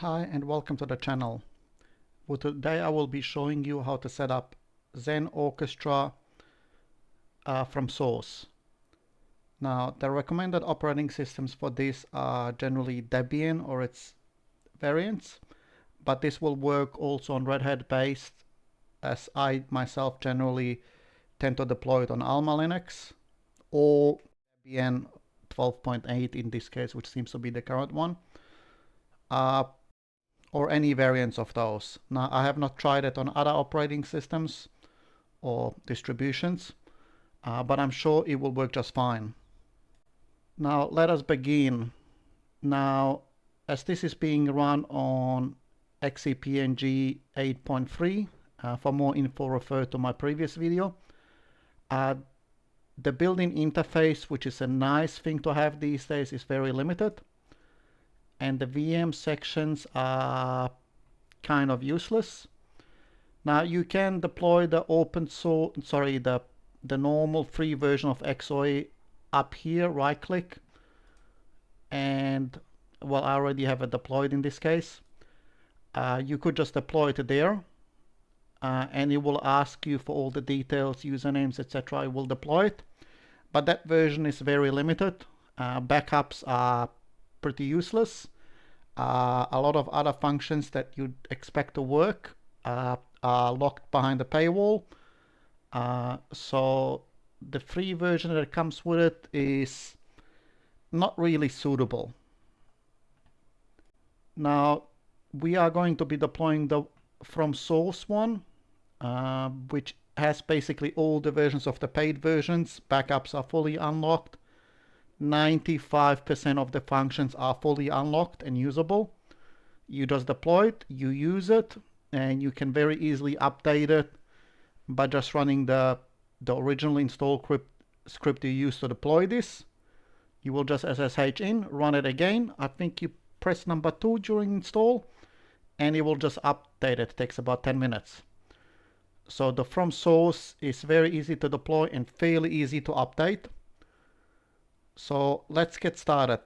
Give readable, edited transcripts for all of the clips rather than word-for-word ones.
Hi and welcome to the channel. Well, today I will be showing you how to set up Xen Orchestra from source. Now the recommended operating systems for this are generally Debian or its variants, but this will work also on Red Hat based, as I myself generally tend to deploy it on Alma Linux or Debian 12.8 in this case, which seems to be the current one. Or any variants of those. Now, I have not tried it on other operating systems or distributions, but I'm sure it will work just fine. Now, let us begin. Now, as this is being run on XCP-NG 8.3, for more info refer to my previous video. The built-in interface, which is a nice thing to have these days, is very limited. And the VM sections are kind of useless. Now you can deploy the open source, the normal free version of XOE up here, right click, and well, I already have it deployed in this case. You could just deploy it there, and it will ask you for all the details, usernames, etc. It will deploy it, but that version is very limited. Backups are pretty useless. A lot of other functions that you'd expect to work are locked behind the paywall. So the free version that comes with it is not really suitable. Now we are going to be deploying the from source one, which has basically all the versions of the paid versions. Backups are fully unlocked. 95% of the functions are fully unlocked and usable. You just deploy it, you use it, and you can very easily update it by just running the original install script you used to deploy this. You will just SSH in, run it again. I think you press number 2 during install, and it will just update it. It takes about 10 minutes. So the from source is very easy to deploy and fairly easy to update. So let's get started.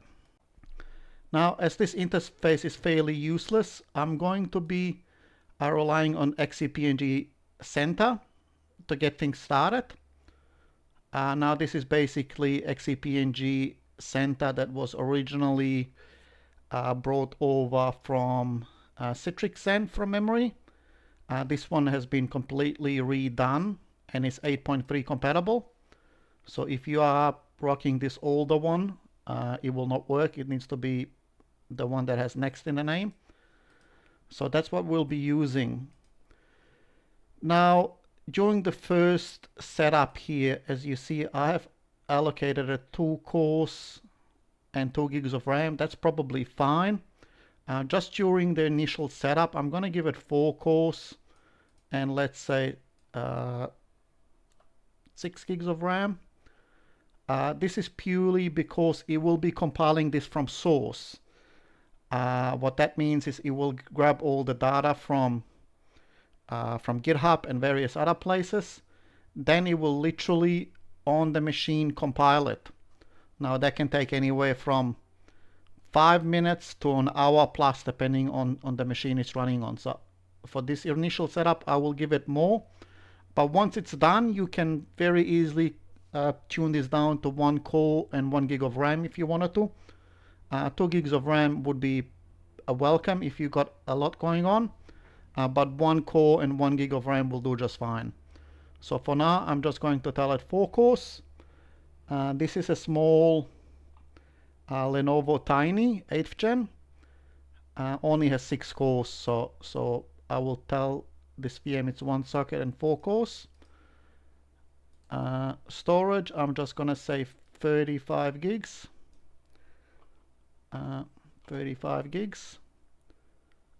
Now, as this interface is fairly useless, I'm going to be relying on XCP-NG Center to get things started. Now, this is basically XCP-NG Center that was originally brought over from Citrix Xen from memory. This one has been completely redone and is 8.3 compatible. So if you are rocking this older one, it will not work. It needs to be the one that has next in the name. So that's what we'll be using. Now, during the first setup here, as you see, I have allocated it 2 cores and 2 gigs of RAM. That's probably fine. Just during the initial setup, I'm going to give it 4 cores and let's say 6 gigs of RAM. This is purely because it will be compiling this from source. What that means is it will grab all the data from GitHub and various other places. Then it will literally on the machine compile it. Now that can take anywhere from 5 minutes to an hour plus, depending on the machine it's running on. So for this initial setup, I will give it more. But once it's done, you can very easily tune this down to 1 core and 1 gig of RAM if you wanted to. 2 gigs of RAM would be a welcome if you got a lot going on, but 1 core and 1 gig of RAM will do just fine. So for now, I'm just going to tell it 4 cores. This is a small Lenovo Tiny 8th gen. Only has 6 cores, so I will tell this VM it's 1 socket and 4 cores. Storage, I'm just gonna say 35 gigs. 35 gigs.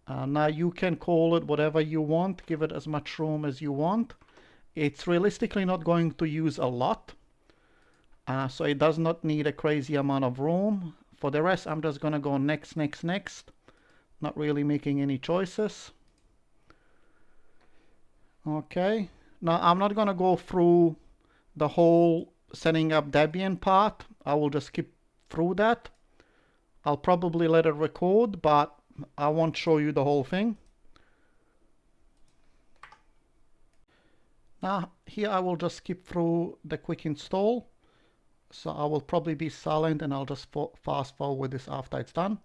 Now you can call it whatever you want, give it as much room as you want. It's realistically not going to use a lot, so it does not need a crazy amount of room. For the rest, I'm just gonna go next, next, next, not really making any choices. Okay, now I'm not gonna go through the whole setting up Debian part. I will just skip through that. I'll probably let it record, but I won't show you the whole thing. Now here I will just skip through the quick install. So I will probably be silent and I'll just fast forward this after it's done.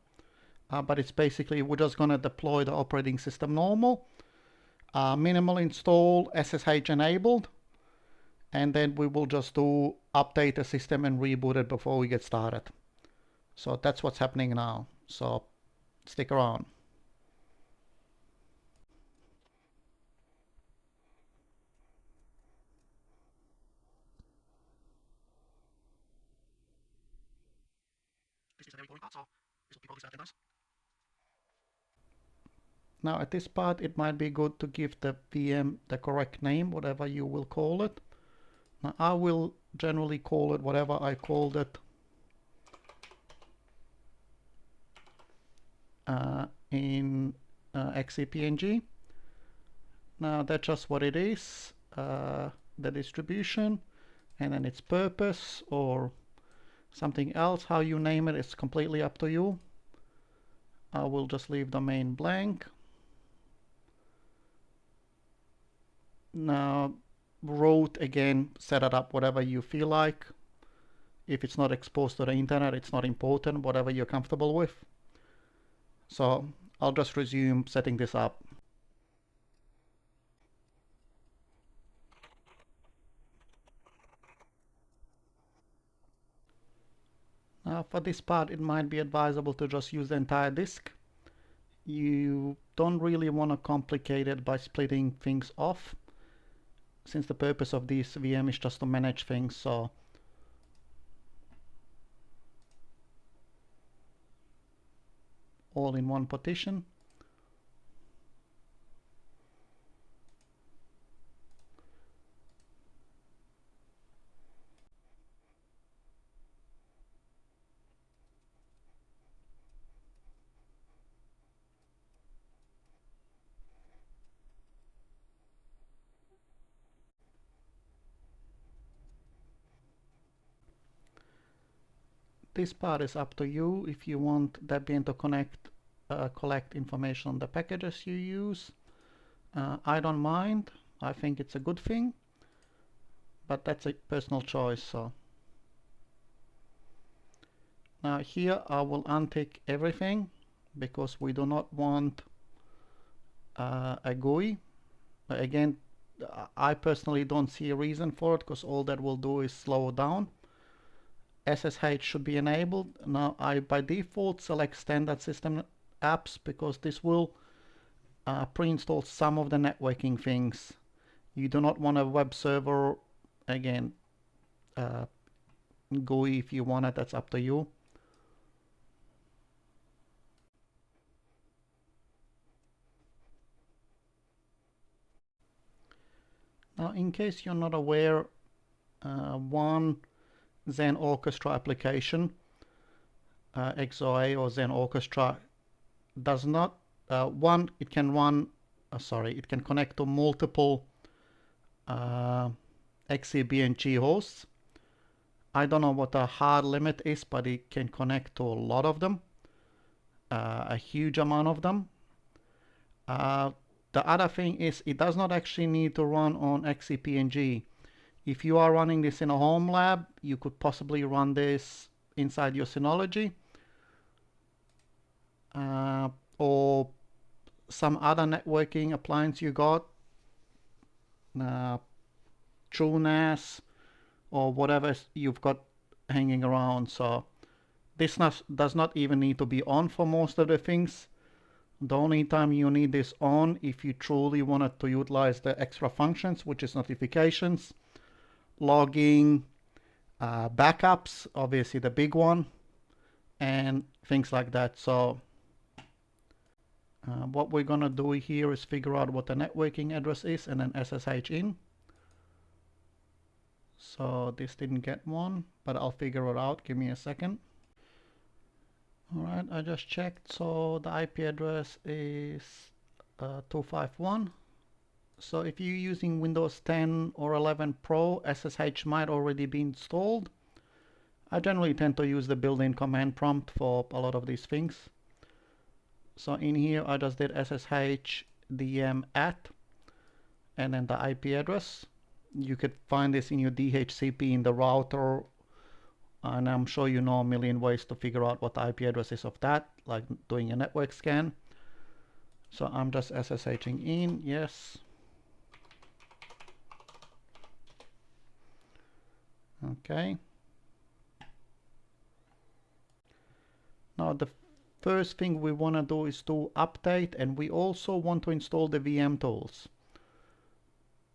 But it's basically, we're just going to deploy the operating system normal. Minimal install, SSH enabled. And then we will just do update the system and reboot it before we get started. So that's what's happening now. So stick around. This is a very boring part, so this will be probably certain times. Now at this part it might be good to give the VM the correct name, whatever you will call it. Now I will generally call it whatever I called it in XCP-NG. Now that's just what it is, the distribution, and then its purpose or something else. How you name it is completely up to you. I will just leave the main blank. Now root, again, set it up whatever you feel like. If it's not exposed to the internet, it's not important, whatever you're comfortable with. So I'll just resume setting this up. Now for this part it might be advisable to just use the entire disk. You don't really want to complicate it by splitting things off, since the purpose of this VM is just to manage things. So all in one partition. This part is up to you if you want Debian to collect information on the packages you use. I don't mind. I think it's a good thing, but that's a personal choice. So now here I will untick everything because we do not want a GUI. Again, I personally don't see a reason for it because all that will do is slow down. SSH should be enabled. Now I by default select standard system apps because this will pre-install some of the networking things. You do not want a web server, again, GUI if you want it, that's up to you. Now in case you're not aware, one Xen Orchestra application, XOA or Xen Orchestra, does not it can run it can connect to multiple XCP-NG hosts. I don't know what the hard limit is, but it can connect to a lot of them, a huge amount of them. The other thing is it does not actually need to run on XCP-NG. If you are running this in a home lab, you could possibly run this inside your Synology or some other networking appliance you got, TrueNAS or whatever you've got hanging around. So this does not even need to be on for most of the things. The only time you need this on if you truly wanted to utilize the extra functions, which is notifications, logging, backups, obviously the big one, and things like that. So what we're gonna do here is figure out what the networking address is and then SSH in. So this didn't get one, but I'll figure it out. Give me a second. Alright, I just checked. So the IP address is 251. So if you're using Windows 10 or 11 Pro, SSH might already be installed. I generally tend to use the built-in command prompt for a lot of these things. So in here I just did SSH DM at and then the IP address. You could find this in your DHCP in the router, and I'm sure you know a million ways to figure out what the IP address is of that, like doing a network scan. So I'm just SSHing in, yes. Okay. Now the first thing we want to do is to update, and we also want to install the VM tools.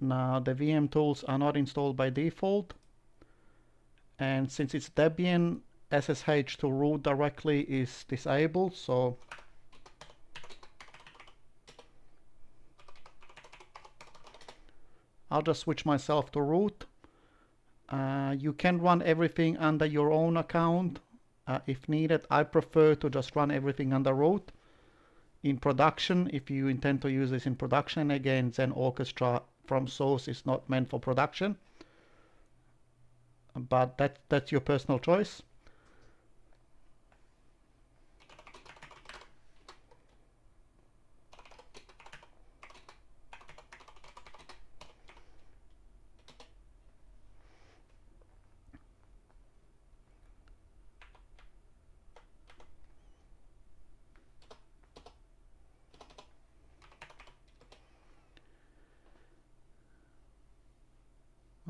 Now the VM tools are not installed by default, and since it's Debian, SSH to root directly is disabled, so I'll just switch myself to root. You can run everything under your own account if needed. I prefer to just run everything under root. In production, if you intend to use this in production, again, Xen Orchestra from source is not meant for production, but that's your personal choice.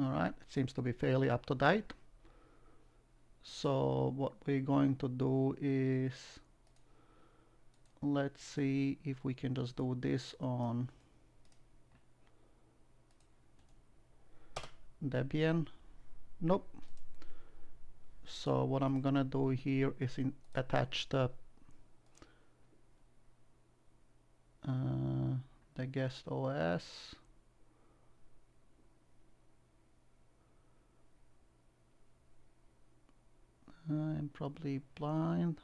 All right, it seems to be fairly up to date. So what we're going to do is, let's see if we can just do this on Debian. Nope. So what I'm gonna do here is attach the guest OS. I'm probably blind.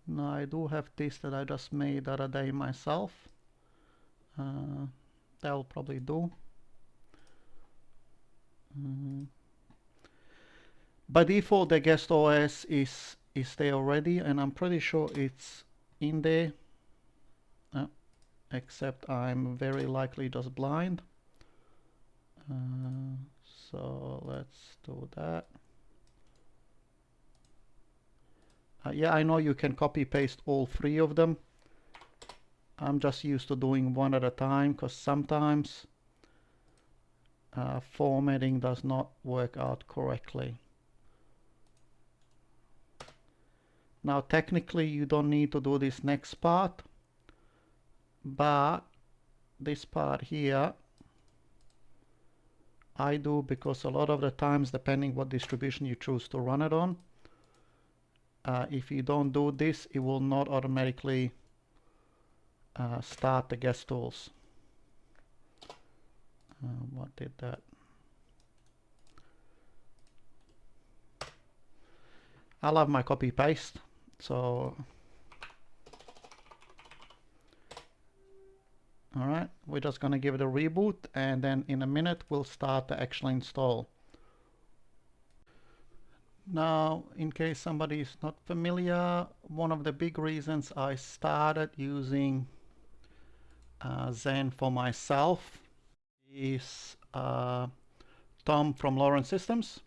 No, I do have this that I just made the other day myself. That'll probably do. By default, the guest OS is there already, and I'm pretty sure it's in there. Except I'm very likely just blind. So let's do that. Yeah, I know you can copy paste all three of them. I'm just used to doing one at a time because sometimes formatting does not work out correctly. Now technically you don't need to do this next part, but this part here I do because a lot of the times, depending what distribution you choose to run it on, if you don't do this, it will not automatically start the guest tools. What did that? I love my copy paste, so all right, we're just gonna give it a reboot, and then in a minute we'll start the actual install. Now, in case somebody is not familiar, one of the big reasons I started using Xen for myself is Tom from Lawrence Systems.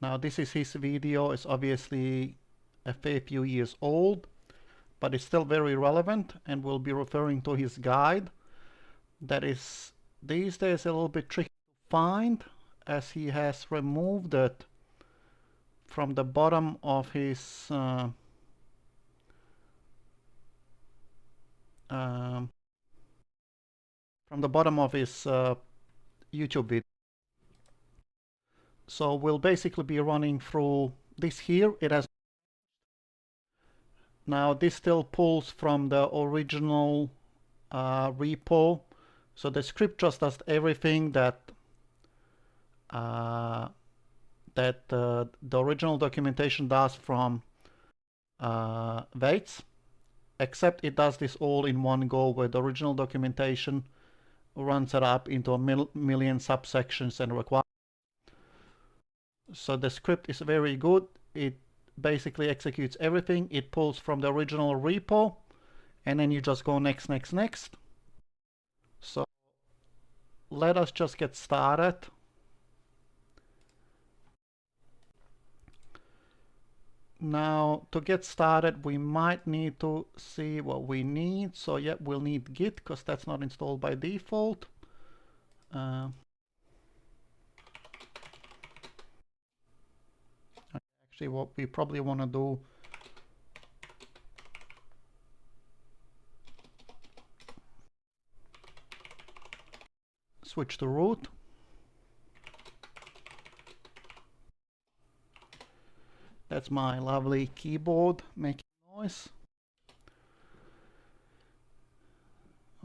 Now, this is his video. It's obviously a fair few years old, but it's still very relevant, and we'll be referring to his guide that is these days a little bit tricky to find, as he has removed it from the bottom of his YouTube video. So we'll basically be running through this here. It has now this still pulls from the original repo, so the script just does everything that the original documentation does from Waits, except it does this all in one go, where the original documentation runs it up into a million subsections and requirements. So the script is very good. It basically executes everything. It pulls from the original repo, and then you just go next, next, next. So let us just get started. Now to get started we might need to see what we need. So yeah, we'll need Git because that's not installed by default. Actually what we probably want to do, switch to root. That's my lovely keyboard making noise.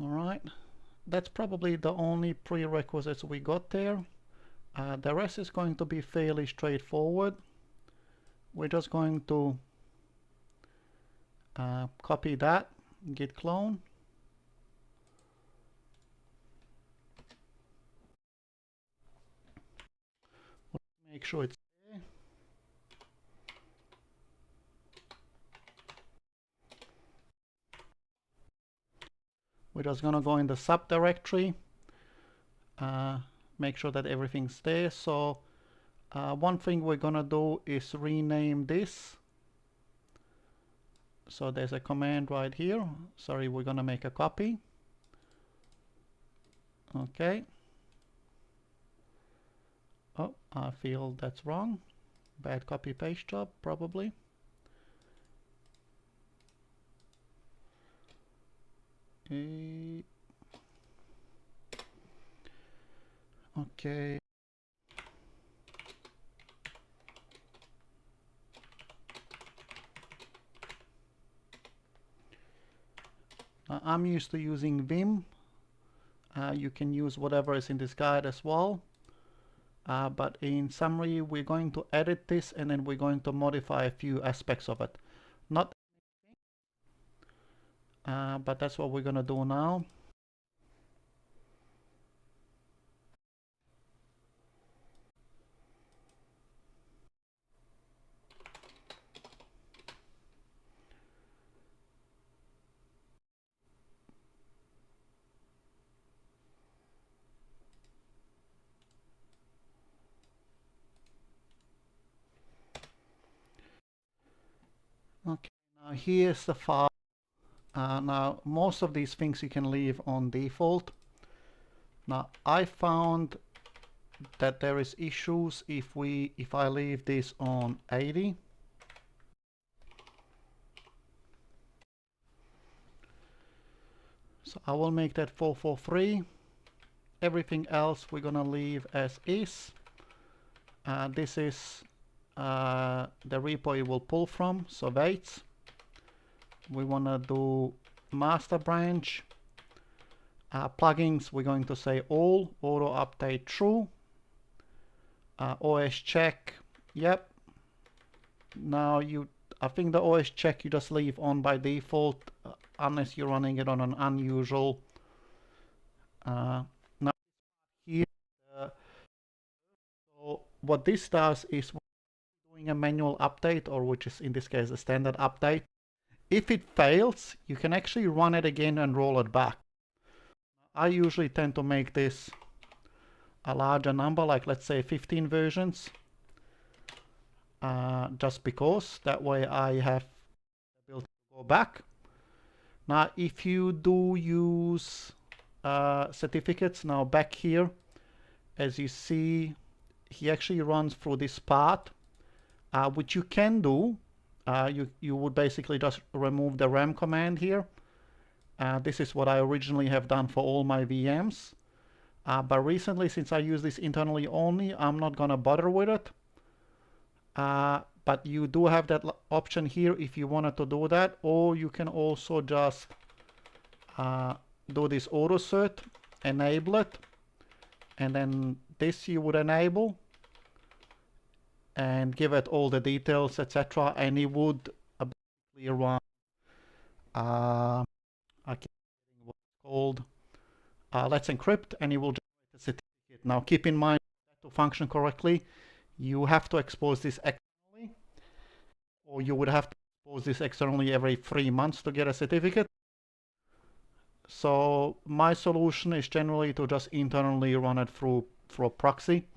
All right, that's probably the only prerequisites we got there. The rest is going to be fairly straightforward. We're just going to copy that, git clone. Make sure it's there. We're just gonna go in the subdirectory, make sure that everything's there. So one thing we're gonna do is rename this. So there's a command right here. Sorry, we're gonna make a copy. Okay. Oh, I feel that's wrong. Bad copy paste job, probably. Okay. I'm used to using Vim. You can use whatever is in this guide as well. But in summary, we're going to edit this and then we're going to modify a few aspects of it. Not but that's what we're gonna do now. Okay, now here's the file. Now most of these things you can leave on default. Now I found that there is issues if I leave this on 80. So I will make that 443. Everything else we're gonna leave as is. This is the repo it will pull from, so wait. We wanna do master branch. Plugins, we're going to say all, auto update true. OS check, yep. Now I think the OS check you just leave on by default, unless you're running it on an unusual. Now here, so what this does is doing a manual update, or which is in this case a standard update. If it fails, you can actually run it again and roll it back. I usually tend to make this a larger number, like let's say 15 versions, just because that way I have the ability to go back. Now if you do use certificates, now back here, as you see, he actually runs through this part, which you can do. You would basically just remove the RAM command here. This is what I originally have done for all my VMs. But recently, since I use this internally only, I'm not gonna bother with it. But you do have that option here if you wanted to do that, or you can also just do this auto cert, enable it, and then this you would enable and give it all the details, etc., and it would basically run I can't remember what it's called. Let's encrypt, and it will generate a certificate. Now keep in mind that to function correctly, you have to expose this externally, or you would have to expose this externally every 3 months to get a certificate. So my solution is generally to just internally run it through a proxy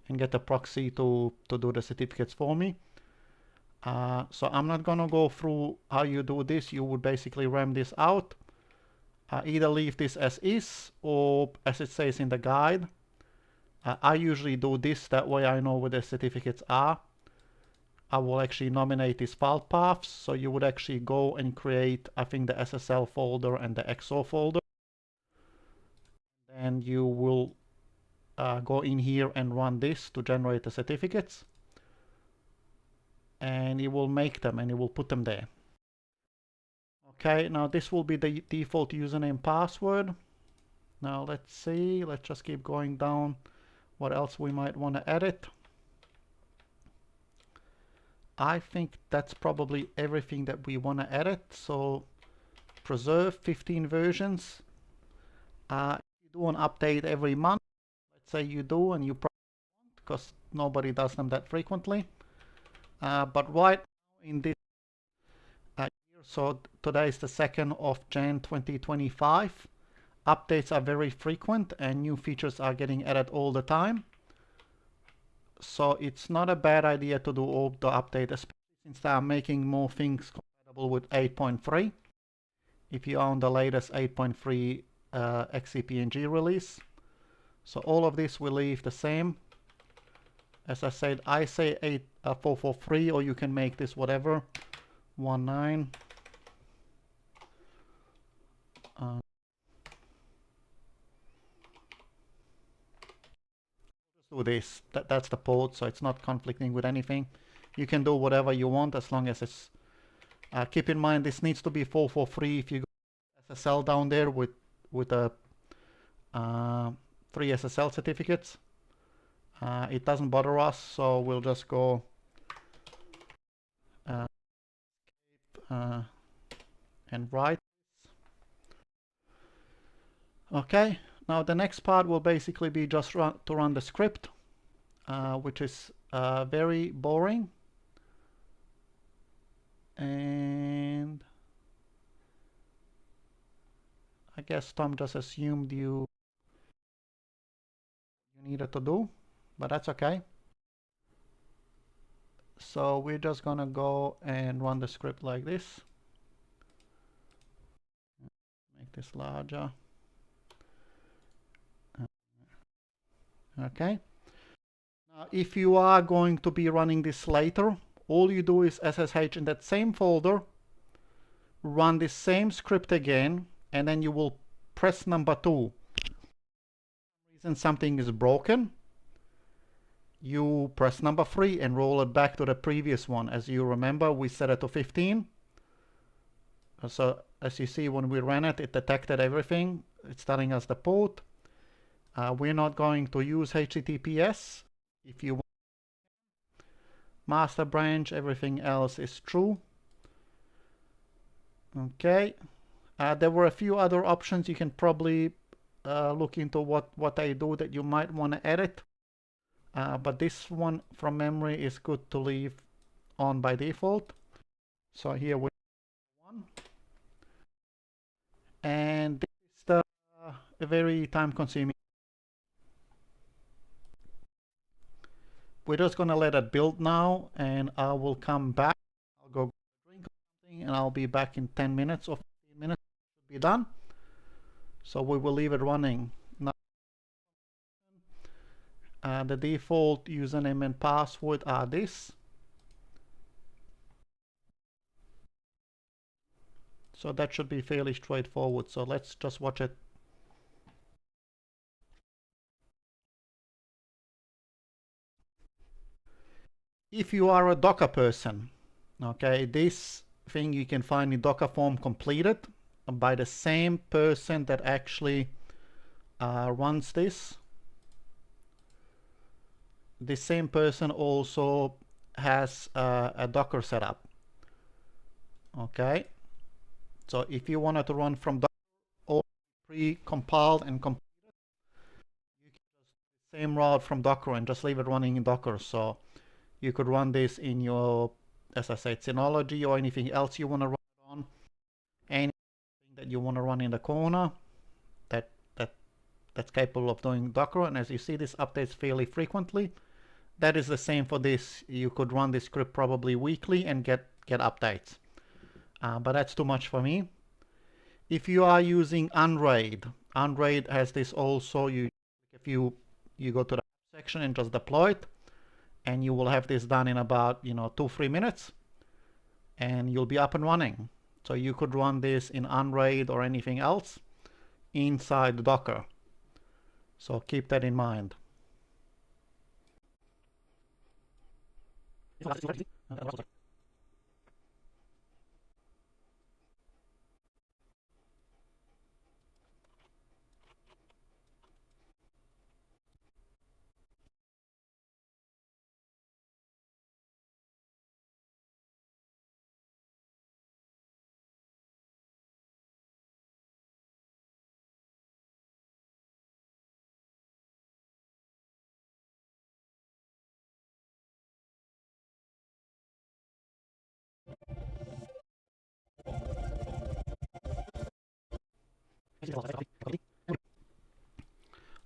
and get a proxy to do the certificates for me. So I'm not gonna go through how you do this. You would basically ram this out. Either leave this as is or as it says in the guide. I usually do this, that way I know where the certificates are. I will actually nominate these file paths, so you would actually go and create, I think, the SSL folder and the XO folder. And you will go in here and run this to generate the certificates. And it will make them and it will put them there. Okay, now this will be the default username password. Now let's see, let's just keep going down. What else we might want to edit? I think that's probably everything that we want to edit. So preserve 15 versions. You do an update every month. Let's say you do, and you probably won't because nobody does them that frequently. But right now in this year, so today is the 2nd of Jan 2025, updates are very frequent and new features are getting added all the time. So it's not a bad idea to do all the update, especially since they are making more things compatible with 8.3. If you own the latest 8.3 XCP-NG release. So all of this will leave the same. As I said, I say 443, or you can make this whatever, 19. Do this. That's the port, so it's not conflicting with anything. You can do whatever you want as long as it's. Keep in mind this needs to be 443 if you go SSL down there with a 3 SSL certificates. It doesn't bother us, so we'll just go and write. Okay. Now the next part will basically be just to run the script, which is very boring. And I guess Tom just assumed you needed to do, but that's okay. So we're just gonna go and run the script like this. Make this larger. Okay. Now, if you are going to be running this later, all you do is SSH in that same folder, run the same script again, and then you will press number 2. For some reason something is broken, you press number 3 and roll it back to the previous one. As you remember, we set it to 15. So as you see, when we ran it, it detected everything. It's telling us the port. We're not going to use HTTPS. If you want master branch, everything else is true. Okay. There were a few other options. You can probably look into what they do that you might want to edit. But this one from memory is good to leave on by default. So here we have one. And this is the very time consuming. We're just gonna let it build now, and I will come back. I'll go drink something, and I'll be back in 10 minutes or 15 minutes. It should be done. So we will leave it running. Now, the default username and password are this. So that should be fairly straightforward. So let's just watch it. If you are a Docker person, okay, this thing you can find in Docker form completed by the same person that actually runs this. The same person also has a Docker setup. Okay, so if you wanted to run from Docker or pre-compiled and completed, you can just do the same route from Docker and just leave it running in Docker. So you could run this in your, as I said, Synology or anything else you want to run it on. Anything that you want to run in the corner, that's capable of doing Docker, and as you see, this updates fairly frequently. That is the same for this. You could run this script probably weekly and get updates. But that's too much for me. If you are using Unraid, Unraid has this also. If you go to the section and just deploy it, and you will have this done in about 2-3 minutes, and you'll be up and running. So you could run this in Unraid or anything else inside Docker. So keep that in mind.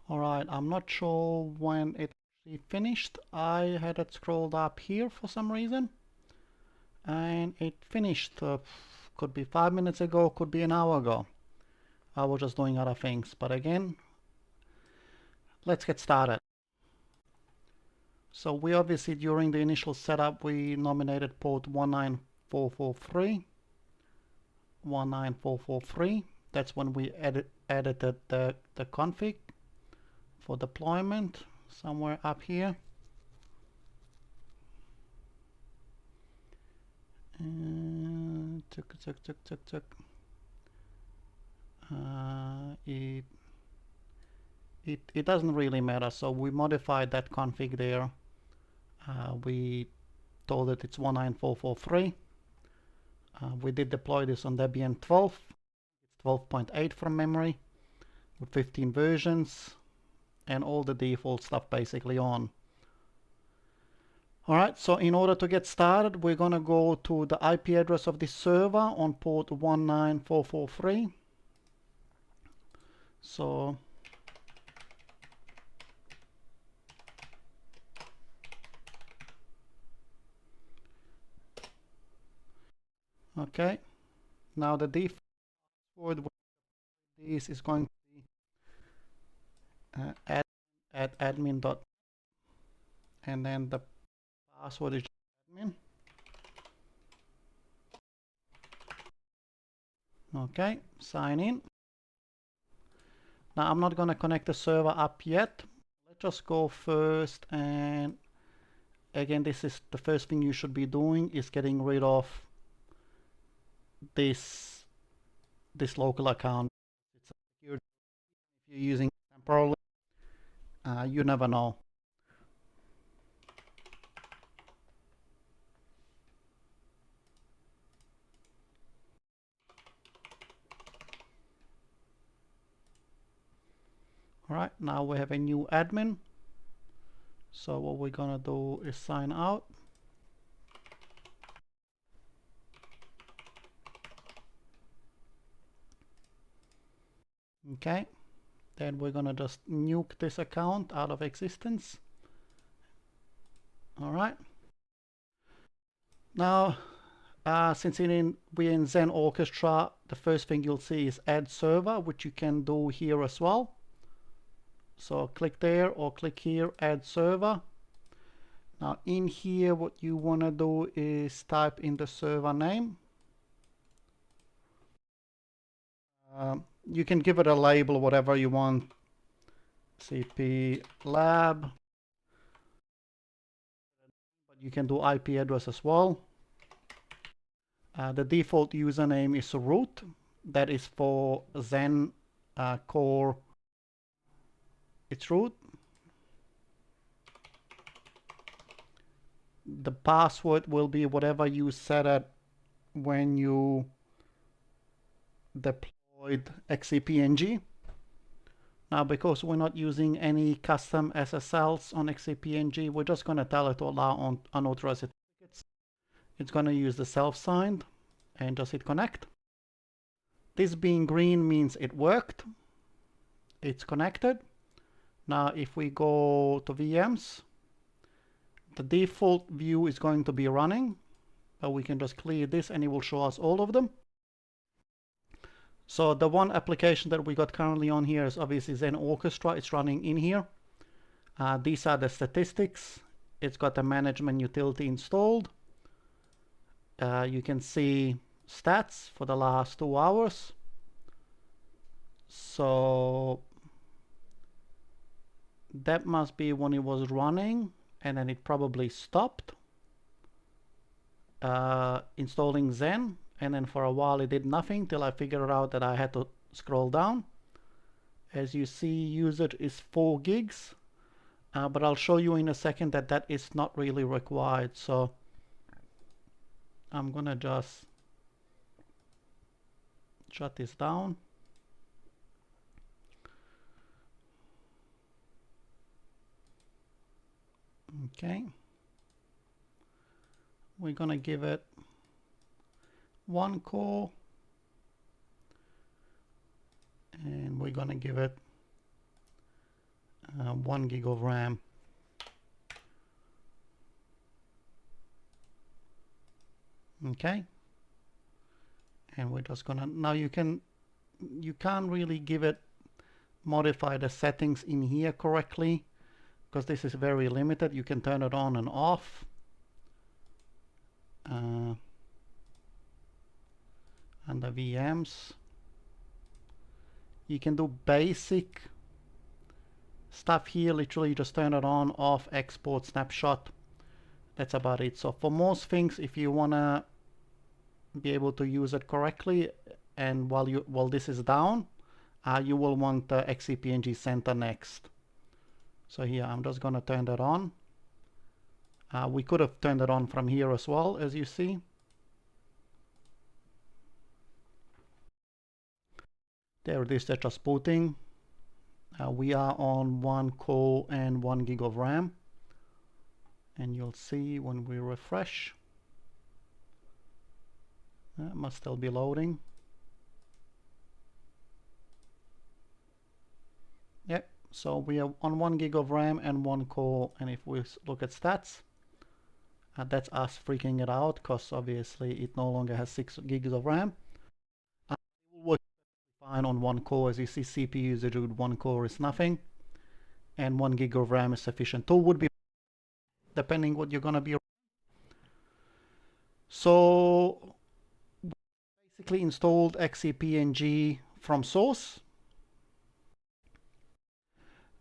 All right, I'm not sure when it actually finished. I had it scrolled up here for some reason, and it finished. Could be 5 minutes ago, could be an hour ago. I was just doing other things, but again, let's get started. So we obviously, during the initial setup, we nominated port 19443. 19443. That's when we edited the config for deployment, somewhere up here. It doesn't really matter. So we modified that config there. We told it it's 19443. We did deploy this on Debian 12. It's 12.8 from memory with 15 versions and all the default stuff basically on. Alright, so in order to get started, we're going to go to the IP address of this server on port 19443. So okay, now the default password with this is going to be at admin dot, and then the password is admin. Okay, sign in. Now I'm not going to connect the server up yet. Let's just go first, and again, this is the first thing you should be doing, is getting rid of this local account. It's secure. If you're using it temporarily, you never know. Alright, now we have a new admin. So what we're gonna do is sign out. Okay, then we're gonna just nuke this account out of existence. Alright. Now, since we're in Xen Orchestra, the first thing you'll see is add server, which you can do here as well. So click there or click here, add server. Now in here, what you want to do is type in the server name. You can give it a label, whatever you want. CP lab. But you can do IP address as well. The default username is root. That is for Xen core. It's root. The password will be whatever you set it when you deployed XCP-NG. Now, because we're not using any custom SSLs on XCP-NG, we're just going to tell it to allow unauthorized certificates. It's going to use the self-signed and just hit connect. This being green means it worked. it's connected. Now if we go to VMs, the default view is going to be running, but we can just clear this and it will show us all of them. So the one application that we got currently on here is obviously Xen Orchestra. It's running in here. These are the statistics. It's got a management utility installed. You can see stats for the last 2 hours. So that must be when it was running, and then it probably stopped installing Xen, and then for a while it did nothing till I figured out that I had to scroll down. As you see, usage is 4 gigs, but I'll show you in a second that that is not really required. So I'm gonna just shut this down. Okay, we're gonna give it 1 core, and we're gonna give it 1 gig of RAM. Okay, and we're just gonna, now you can't really give it, modify the settings in here correctly, because this is very limited. You can turn it on and off. And the VMs, you can do basic stuff here. Literally just turn it on, off, export, snapshot. That's about it. So for most things, if you want to be able to use it correctly, and while this is down, you will want the XCP-NG Center next. So here I'm just going to turn that on. We could have turned it on from here as well, as you see. There it is, that's just booting. We are on 1 core and 1 gig of RAM. And you'll see when we refresh, it must still be loading. Yep, so we are on 1 gig of RAM and 1 core. And if we look at stats, that's us freaking it out, because obviously it no longer has 6 gigs of RAM. It will work fine on 1 core. As you see, CPU usage with 1 core is nothing, and 1 gig of RAM is sufficient. 2 would be, depending what you're gonna be. So basically installed XCP-NG from source.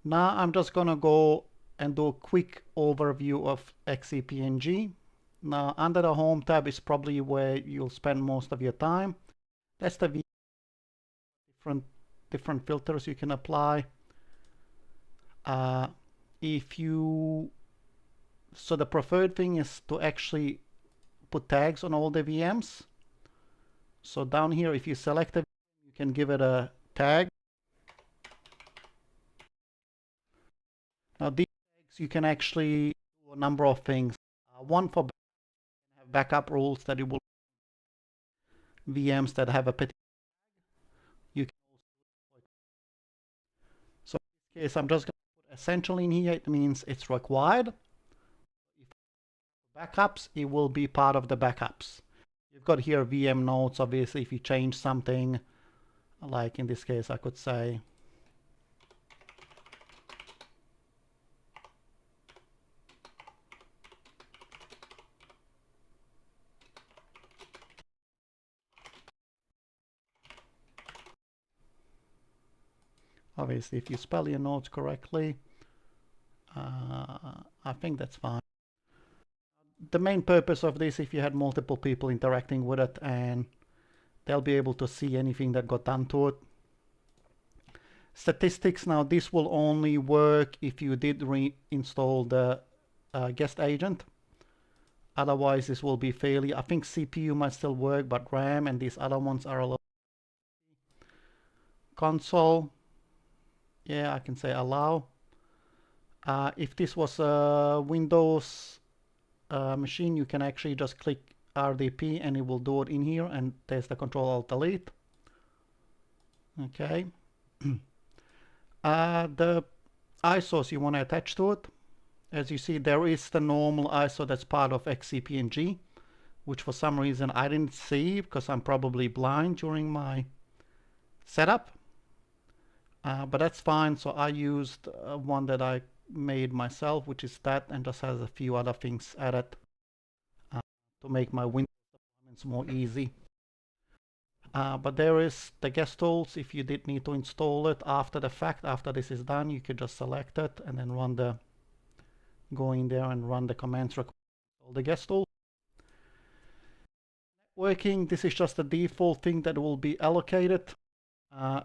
Now I'm just gonna go and do a quick overview of XCP-NG. Now under the Home tab is probably where you'll spend most of your time. That's the different filters you can apply. So the preferred thing is to actually put tags on all the VMs. So down here, if you select it, you can give it a tag. Now these tags, you can actually do a number of things. One for backup rules, that it will VMs that have a particular tag. You can also, so in this case, I'm just going to put essential in here. It means it's required. If backups, it will be part of the backups. You've got here VM notes. Obviously, if you change something, like in this case, I could say obviously, if you spell your notes correctly, I think that's fine. The main purpose of this, if you had multiple people interacting with it, and they'll be able to see anything that got done to it. Statistics, now this will only work if you did reinstall the guest agent. Otherwise, this will be failure. I think CPU might still work, but RAM and these other ones are a little. Console, yeah, I can say allow. If this was a Windows machine, you can actually just click RDP and it will do it in here, and there's the Control Alt Delete. Okay. The ISOs you want to attach to it. As you see, there is the normal ISO that's part of XCP-NG, which for some reason I didn't see because I'm probably blind during my setup. But that's fine. So I used one that I made myself, which is that, and just has a few other things added to make my Windows deployments more easy. But there is the guest tools. If you did need to install it after the fact, after this is done, you could just select it and then go in there and run the commands required to install the guest tool. Networking, this is just the default thing that will be allocated.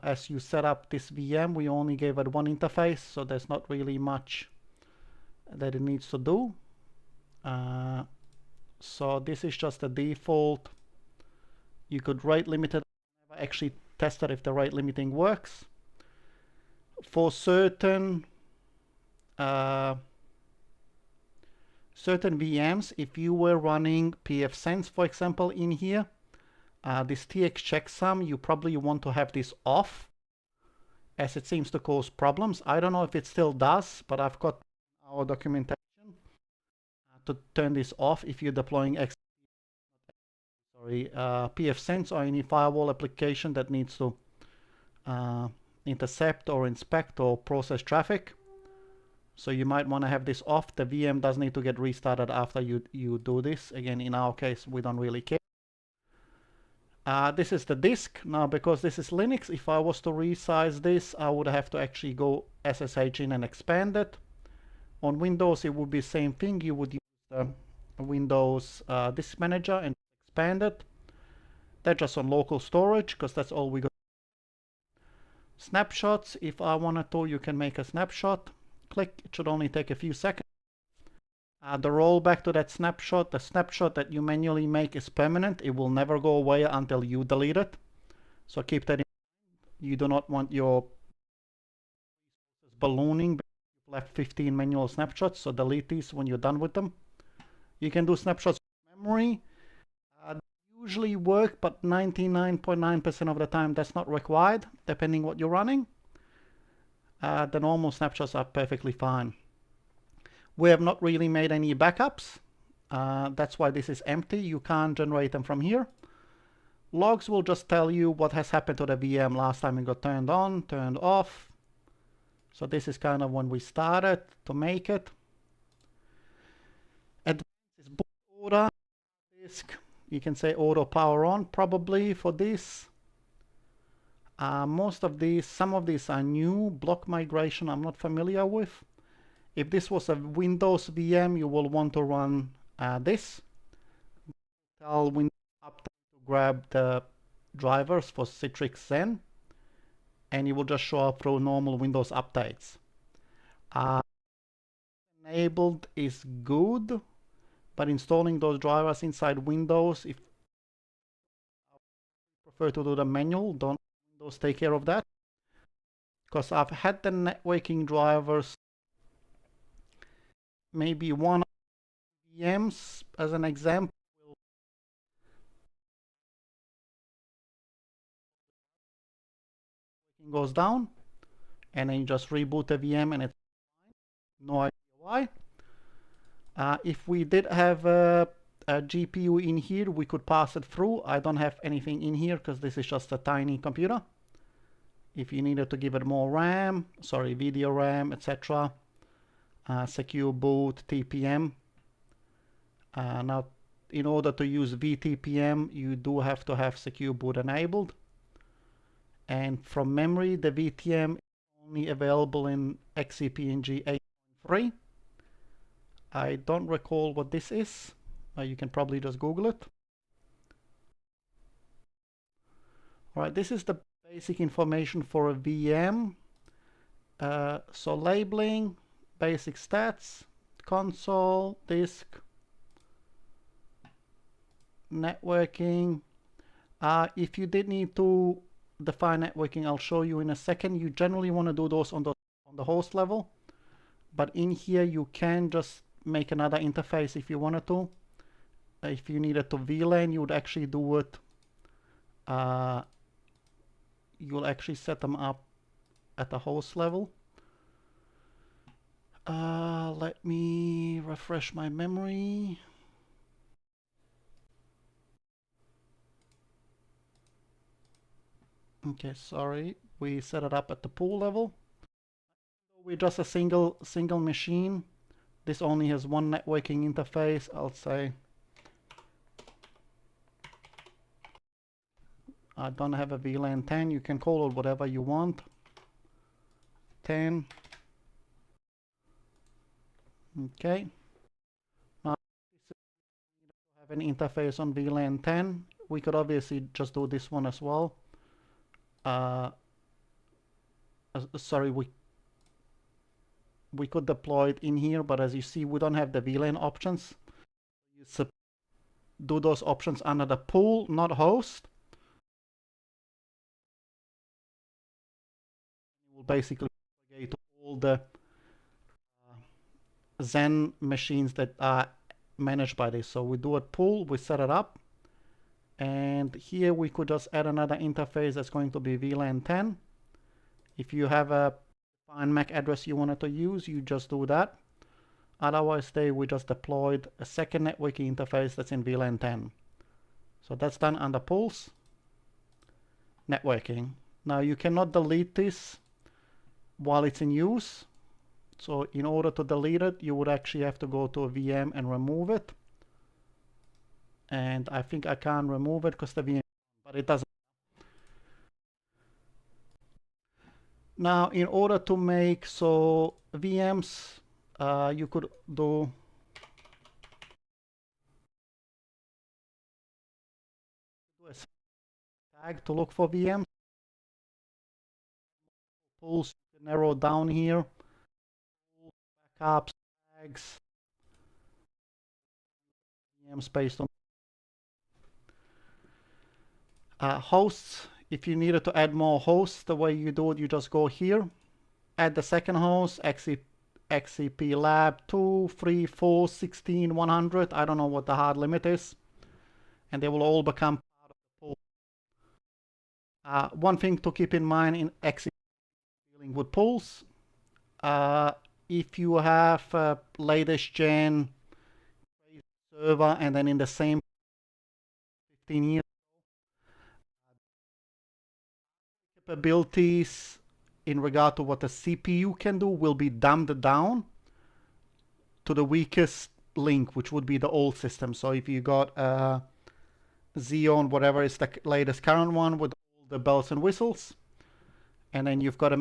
As you set up this VM, we only gave it one interface, so there's not really much that it needs to do. So this is just the default. You could rate limit it. I never actually tested if the rate limiting works. For certain VMs, if you were running pfSense, for example, in here, this TX checksum, you probably want to have this off, as it seems to cause problems. I don't know if it still does, but I've got our documentation to turn this off if you're deploying pfSense or any firewall application that needs to intercept or inspect or process traffic. So you might want to have this off. The VM does need to get restarted after you do this. Again, in our case, we don't really care. This is the disk. Now, because this is Linux, if I was to resize this, I would have to actually go SSH in and expand it. On Windows, it would be the same thing. You would use the Windows Disk Manager and expand it. That's just on local storage, because that's all we got. Snapshots, if I wanted to, you can make a snapshot. Click, it should only take a few seconds. The rollback to that snapshot, the snapshot that you manually make is permanent. It will never go away until you delete it. So keep that in mind. You do not want your ballooning. You've left 15 manual snapshots, so delete these when you're done with them. You can do snapshots with memory. They usually work, but 99.9% of the time that's not required, depending what you're running. The normal snapshots are perfectly fine. We have not really made any backups. That's why this is empty. You can't generate them from here. Logs will just tell you what has happened to the VM last time it got turned on, turned off. So this is kind of when we started to make it. Advanced is boot order, disk. You can say auto power on probably for this. Most of these, some of these are new. Block migration I'm not familiar with. If this was a Windows VM, you will want to run this. Tell Windows Update to grab the drivers for Citrix Xen, and it will just show up through normal Windows updates. Enabled is good, but installing those drivers inside Windows, if you prefer to do the manual, don't Windows take care of that. Because I've had the networking drivers, maybe one VMs as an example goes down, and then you just reboot the VM and it's fine. No idea why. If we did have a GPU in here, we could pass it through. I don't have anything in here because this is just a tiny computer. If you needed to give it more RAM, video RAM, etc., secure boot, TPM. Now, in order to use VTPM, you do have to have secure boot enabled. And from memory, the VTM is only available in XCP-NG 8.3. I don't recall what this is. You can probably just Google it. All right, this is the basic information for a VM. So labeling, basic stats, console, disk, networking. If you did need to define networking, I'll show you in a second. You generally want to do those on the host level, but in here you can just make another interface if you wanted to. If you needed to VLAN, you would actually do it. You'll actually set them up at the host level. Let me refresh my memory. Okay, sorry, we set it up at the pool level. We're just a single machine. This only has one networking interface. I'll say I don't have a VLAN 10. You can call it whatever you want. 10. Okay. Now have an interface on VLAN 10. We could obviously just do this one as well. Sorry, we could deploy it in here, but as you see, we don't have the VLAN options. You do those options under the pool, not host. It will basically propagate to all the Xen machines that are managed by this. So we do a pool, we set it up, and here we could just add another interface that's going to be VLAN 10. If you have a defined MAC address you wanted to use, you just do that. Otherwise, we just deployed a second networking interface that's in VLAN 10. So that's done under pools, networking. Now you cannot delete this while it's in use. So in order to delete it, you would actually have to go to a VM and remove it. And I think I can't remove it because the VM, but it doesn't. Now, in order to make VMs, you could do a tag to look for VMs. Pools, you can narrow down here. Backups, tags, VMs based on hosts. If you needed to add more hosts, the way you do it, you just go here, add the second host, XCP Lab 2, 3, 4, 16, 100. I don't know what the hard limit is. And they will all become part of the pool. One thing to keep in mind in XCP dealing with pools, if you have latest gen server and then in the same 15 years, capabilities in regard to what the CPU can do will be dumbed down to the weakest link, which would be the old system. So if you got Xeon, whatever is the latest current one with all the bells and whistles, and then you've got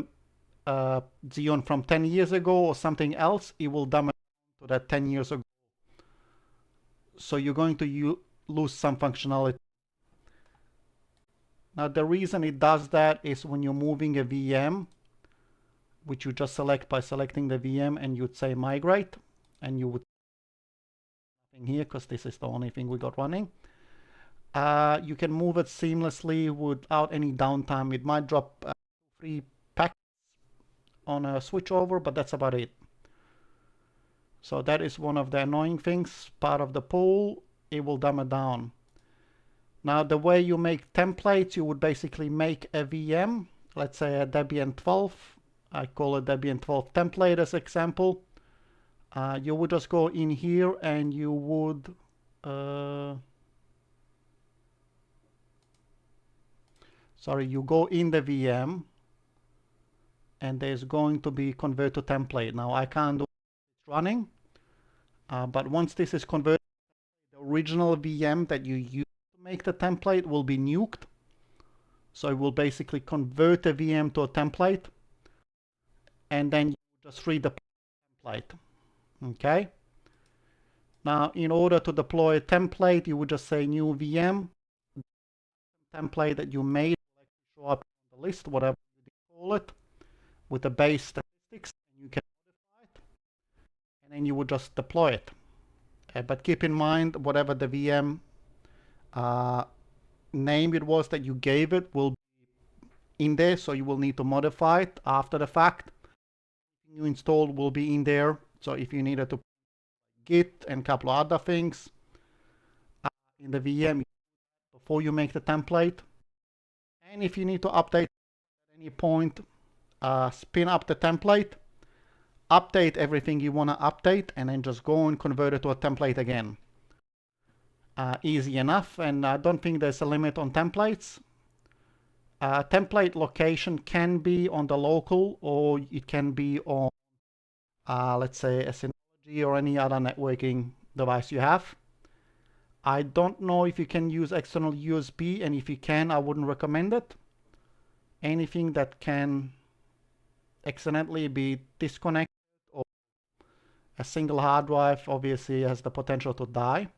a Xeon from 10 years ago or something else, it will dumb it down to that 10 years ago. So you're going to lose some functionality. Now the reason it does that is when you're moving a VM, which you just select by selecting the VM, and you'd say migrate, and you would nothing here because this is the only thing we got running. You can move it seamlessly without any downtime. It might drop 3 packets on a switchover, but that's about it. So that is one of the annoying things. Part of the pool, it will dumb it down. Now the way you make templates, you would basically make a VM, let's say a Debian 12. I call it Debian 12 template as example. You would just go in here and you would you go in the VM and there's going to be convert to template. Now I can't do it running, but once this is converted, the original VM that you use to make the template will be nuked. So it will basically convert the VM to a template, and then you just read the template. Okay. Now, in order to deploy a template, you would just say new VM. The template that you made will actually show up on the list, whatever you call it, with the base statistics. And you can modify it, and then you would just deploy it. But keep in mind, whatever the VM name it was that you gave it will be in there, so you will need to modify it after the fact. You installed will be in there, so if you needed to Git and a couple of other things in the VM before you make the template, and if you need to update at any point, spin up the template, update everything you want to update, and then just go and convert it to a template again. Easy enough, and I don't think there's a limit on templates. Template location can be on the local, or it can be on, let's say, a Synology or any other networking device you have. I don't know if you can use external USB, and if you can, I wouldn't recommend it. Anything that can accidentally be disconnected, or a single hard drive, obviously has the potential to die.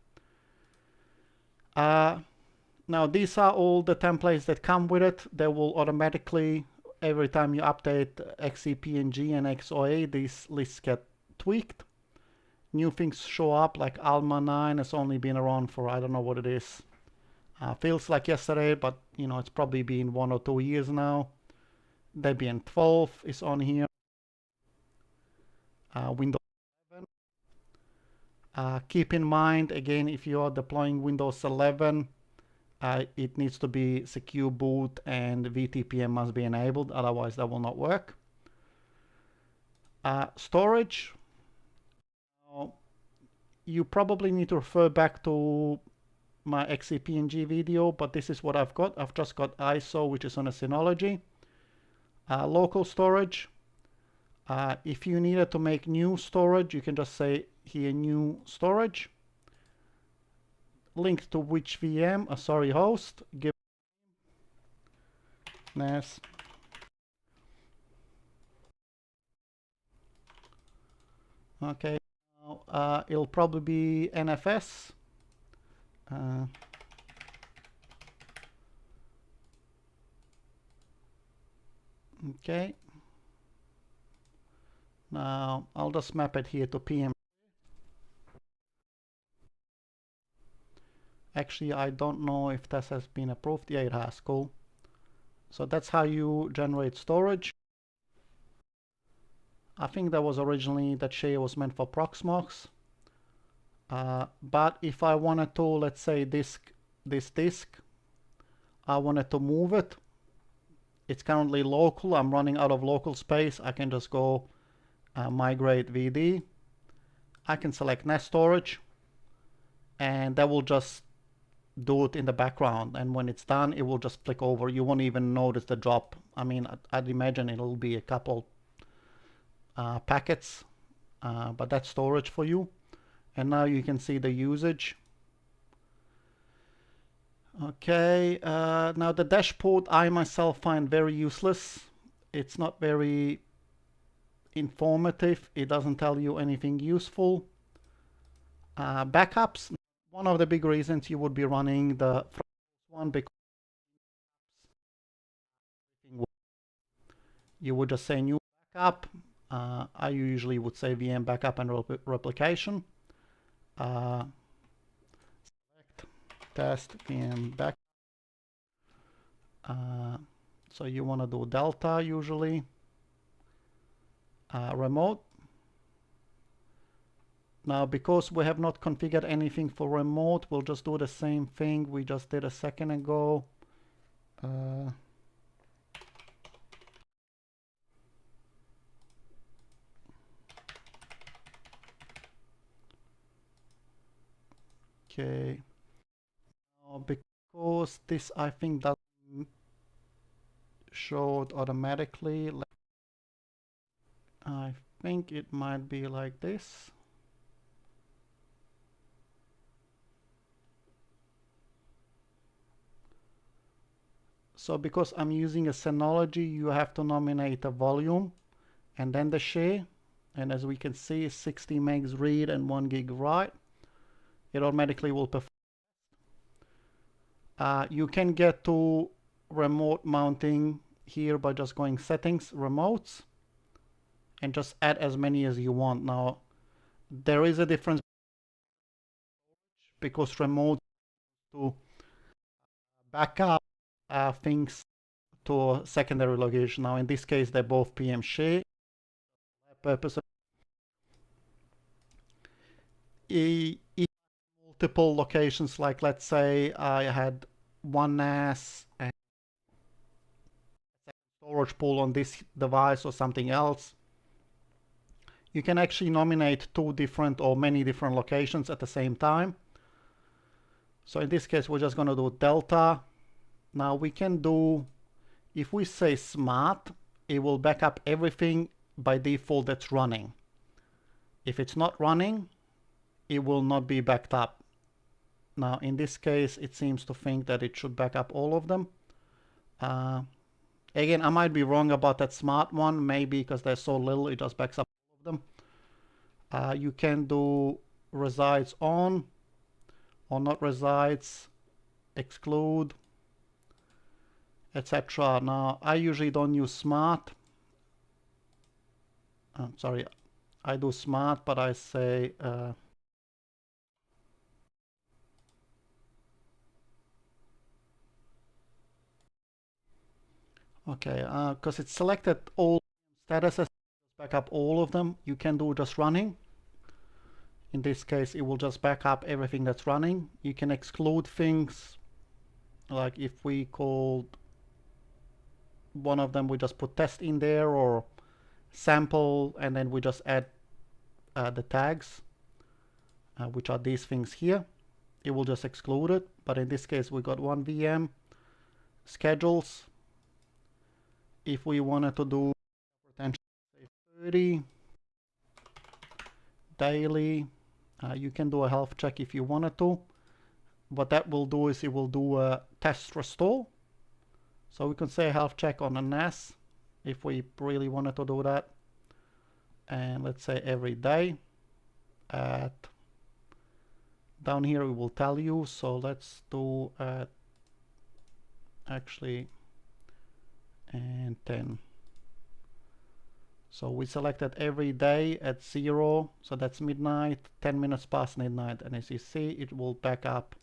Now these are all the templates that come with it. They will automatically, every time you update XCP-NG and XOA, these lists get tweaked. New things show up, like Alma 9 has only been around for, I don't know what it is. Feels like yesterday, but you know, it's probably been 1 or 2 years now. Debian 12 is on here. Windows 11. Keep in mind, again, if you are deploying Windows 11, it needs to be secure boot and VTPM must be enabled, otherwise that will not work. Storage. You probably need to refer back to my XCP-NG video, but this is what I've got. I've just got ISO, which is on a Synology. Local storage. If you needed to make new storage, you can just say here new storage. Link to which VM, host. Give NAS. Okay, now it'll probably be NFS. Okay. Now I'll just map it here to PM. Actually, I don't know if this has been approved. Yeah, it has. Cool. So that's how you generate storage. I think that was originally, that share was meant for Proxmox. But if I wanted to, let's say this disk, I wanted to move it. It's currently local. I'm running out of local space. I can just go migrate VD. I can select NAS storage, and that will just do it in the background. And when it's done, it will just flick over. You won't even notice the drop. I mean, I'd imagine it'll be a couple packets, but that's storage for you. And now you can see the usage. Okay, now the dashboard I myself find very useless. It's not very informative. It doesn't tell you anything useful. Backups. One of the big reasons you would be running the one, because you would just say new backup. I usually would say VM backup and replication. Select test VM backup. So you want to do Delta usually. Remote. Now, because we have not configured anything for remote, we'll just do the same thing we just did a second ago. Okay. Now, because this, I think, doesn't show it automatically, I think it might be like this. So because I'm using a Synology, you have to nominate a volume and then the share. And as we can see, 60 megs read and 1 gig write. It automatically will perform. You can get to remote mounting here by just going settings, remotes, and just add as many as you want. Now, there is a difference because remote to backup things to a secondary location. Now in this case they're both PM share purpose. If multiple locations, like let's say I had one NAS and storage pool on this device or something else. You can actually nominate two different or many different locations at the same time. So in this case, we're just going to do delta. Now we can do, if we say smart, it will back up everything by default that's running. If it's not running, it will not be backed up. Now in this case, it seems to think that it should back up all of them. Again, I might be wrong about that smart one, maybe because there's so little, it just backs up all of them. You can do resides on or not resides, exclude, etc. Now I usually don't use smart. Sorry, I do smart, but I say okay, because it's selected all statuses, back up all of them. You can do just running. In this case, it will just back up everything that's running. You can exclude things, like if we called one of them, we just put test in there, or sample, and then we just add the tags, which are these things here. It will just exclude it. But in this case, we got one VM, schedules. If we wanted to do potential 30 daily, you can do a health check if you wanted to. What that will do is it will do a test restore. So we can say health check on a NAS if we really wanted to do that. And let's say every day. Down here it will tell you. So let's do actually and 10. So we selected every day at 0, so that's midnight, 10 minutes past midnight, and as you see, it will back up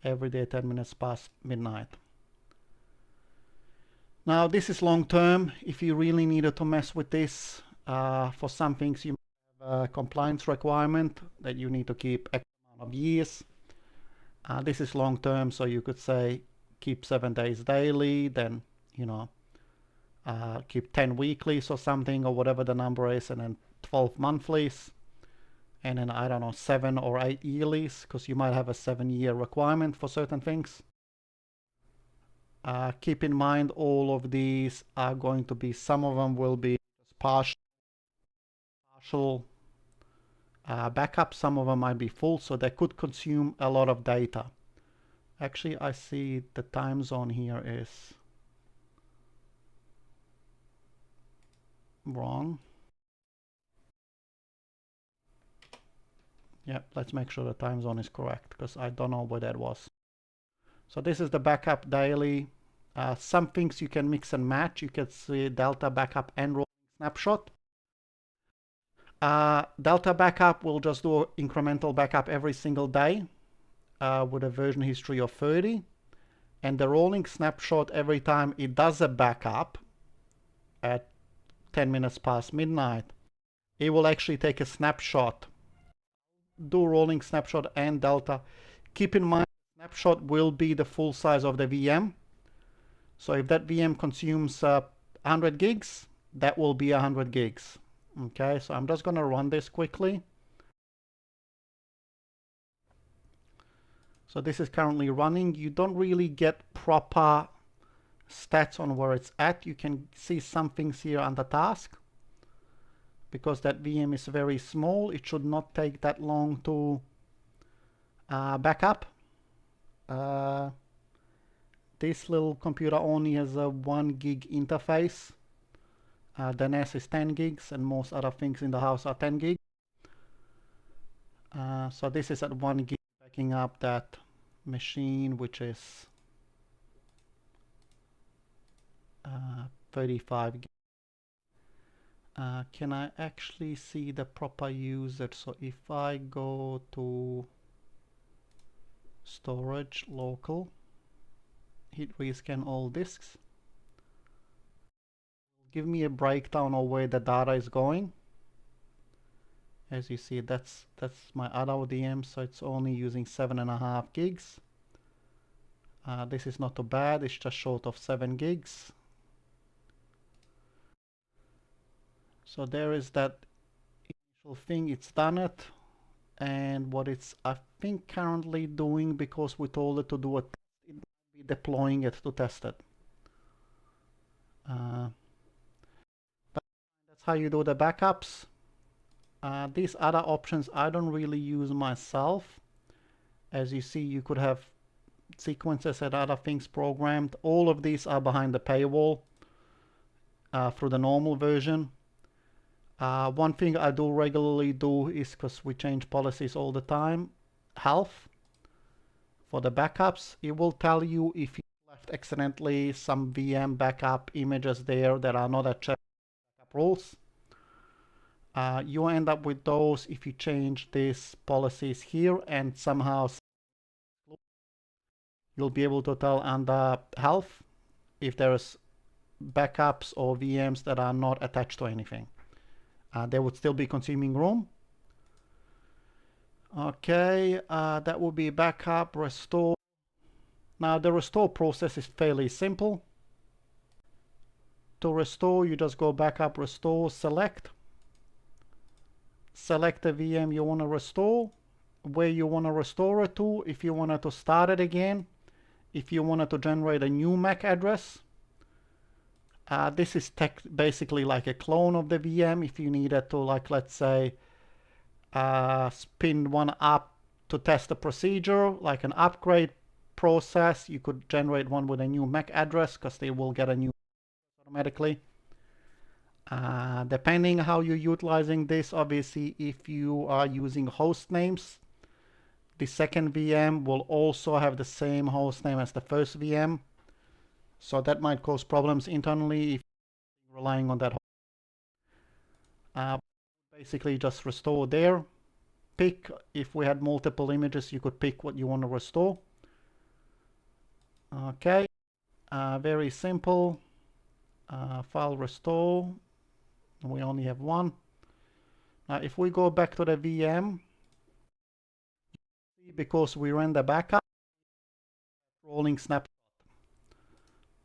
every day 10 minutes past midnight. Now this is long term. If you really needed to mess with this, for some things you have a compliance requirement that you need to keep X amount of years. This is long term, so you could say keep 7 days daily, then keep 10 weeklies or something, or whatever the number is, and then 12 monthlies, and then I don't know, 7 or 8 yearlies, because you might have a 7-year requirement for certain things. Keep in mind all of these are going to be, some of them will be partial backup, some of them might be full, so they could consume a lot of data. Actually, I see the time zone here is wrong. Yeah, let's make sure the time zone is correct, because I don't know where that was. So this is the backup daily. Some things you can mix and match. You can see delta backup and rolling snapshot. Delta backup will just do incremental backup every single day with a version history of 30. And the rolling snapshot, every time it does a backup at 10 minutes past midnight, it will actually take a snapshot. Do rolling snapshot and delta. Keep in mind, snapshot will be the full size of the VM. So if that VM consumes 100 gigs, that will be 100 gigs. Okay, so I'm just going to run this quickly. So this is currently running. You don't really get proper stats on where it's at. You can see some things here under task. Because that VM is very small, it should not take that long to back up. This little computer only has a 1 gig interface. The NAS is 10 gigs, and most other things in the house are 10 gigs. So this is at 1 gig, backing up that machine, which is 35 gigs. Can I actually see the proper usage? So if I go to storage, local, hit rescan all disks, give me a breakdown of where the data is going. As you see, that's my other ODM, so it's only using 7.5 gigs. This is not too bad, it's just short of 7 gigs. So there is that initial thing, it's done it. And what it's, I think, currently doing, because we told it to do a test, it might be deploying it to test it. But that's how you do the backups. These other options I don't really use myself. As you see, you could have sequences and other things programmed. All of these are behind the paywall through the normal version. One thing I do regularly do is, because we change policies all the time, health. For the backups, it will tell you if you left accidentally some VM backup images there that are not at checked backup rules. You end up with those if you change these policies here, and somehow you'll be able to tell under health if there's backups or VMs that are not attached to anything. They would still be consuming room. Okay, that would be backup, restore. Now the restore process is fairly simple. To restore, you just go backup, restore, select the VM you want to restore, where you want to restore it to, if you wanted to start it again, if you wanted to generate a new MAC address. This is basically like a clone of the VM. If you needed to, like, let's say, spin one up to test a procedure, like an upgrade process, you could generate one with a new MAC address, because they will get a new automatically. Depending how you're utilizing this, obviously, if you are using host names, the second VM will also have the same host name as the first VM. So that might cause problems internally if you're relying on that. Basically just restore there. Pick, if we had multiple images, you could pick what you want to restore. Okay, very simple. File restore. We only have one. Now if we go back to the VM, because we ran the backup, rolling snapshot.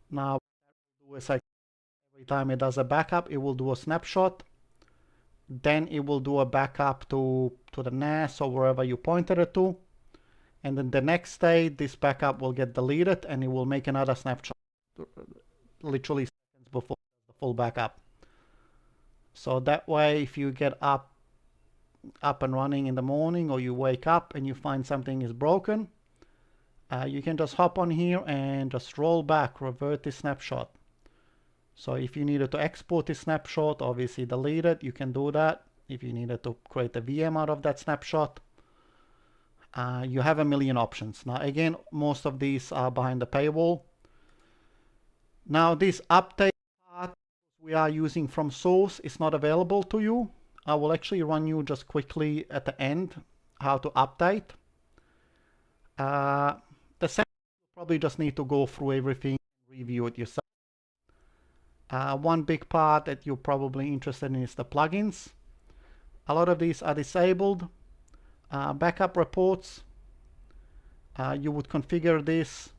Now every time it does a backup, it will do a snapshot. Then it will do a backup to the NAS or wherever you pointed it to. And then the next day, this backup will get deleted and it will make another snapshot literally seconds before the full backup. So that way, if you get up and running in the morning, or you wake up and you find something is broken, you can just hop on here and just roll back, revert the snapshot. So if you needed to export this snapshot, obviously delete it, you can do that. If you needed to create a VM out of that snapshot, you have a million options. Now again, most of these are behind the paywall. Now this update part we are using from source is not available to you. I will actually run you just quickly at the end how to update. The second, you probably just need to go through everything and review it yourself. One big part that you're probably interested in is the plugins. A lot of these are disabled. Backup reports, you would configure this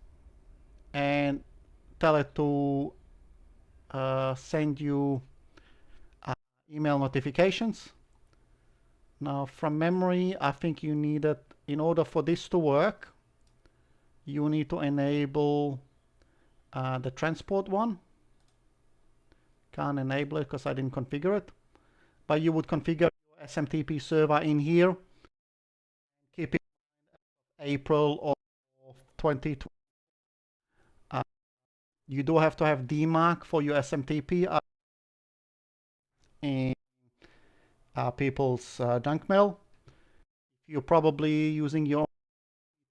and tell it to send you email notifications. Now from memory, I think you need it, in order for this to work, you need to enable the transport one. Can't enable it because I didn't configure it. But you would configure your SMTP server in here. Keep it April of 2020. You do have to have DMARC for your SMTP in people's junk mail. If you're probably using your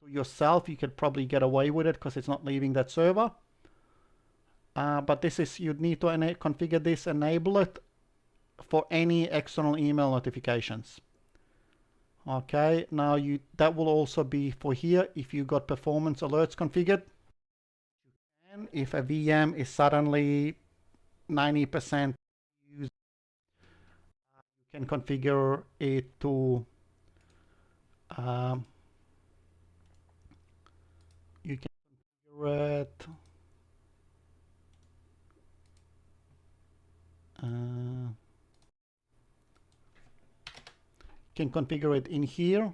yourself, you could probably get away with it because it's not leaving that server. But this is, you'd need to configure this, enable it for any external email notifications. Okay, now that will also be for here if you got performance alerts configured. And if a VM is suddenly 90% used, you can configure it to you can configure it can configure it in here.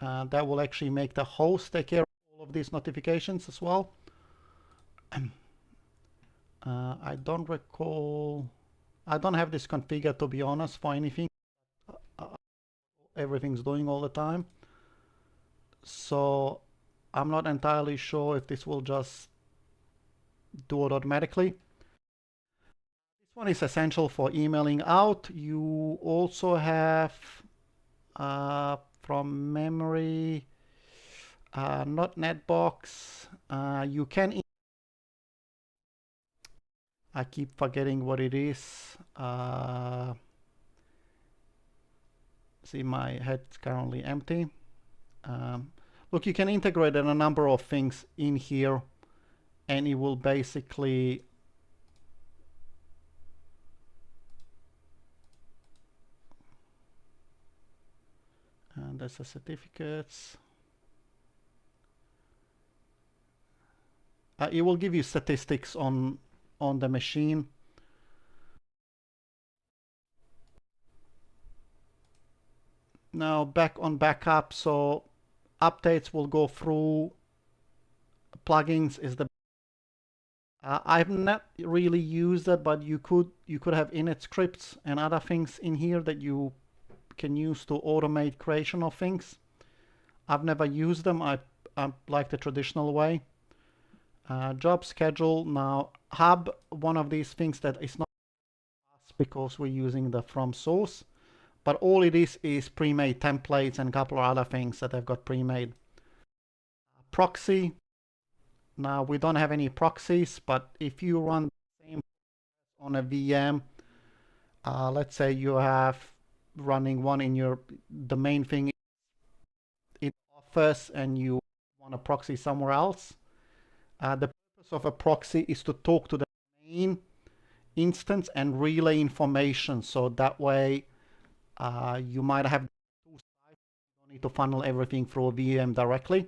That will actually make the host take care of all of these notifications as well. I don't recall, I don't have this configured, to be honest, for anything. Everything's doing all the time. So I'm not entirely sure if this will just do it automatically. This one is essential for emailing out. You also have, from memory, not Netbox, you can, I keep forgetting what it is. See, my head's currently empty. Look, you can integrate a number of things in here, and it will basically and there's the certificates. It will give you statistics on the machine. Now back on backup, so updates will go through. Plugins is the I've not really used it, but you could have init scripts and other things in here that you can use to automate creation of things. I've never used them. I like the traditional way. Job schedule. Now hub, one of these things that is not because we're using the from source, but all it is pre-made templates and a couple of other things that I've got pre-made. Proxy. Now we don't have any proxies, but if you run the same on a VM, let's say you have running one in your, the main thing in Office and you want a proxy somewhere else. The purpose of a proxy is to talk to the main instance and relay information. So that way you might have two sides. You don't need to funnel everything through a VM directly.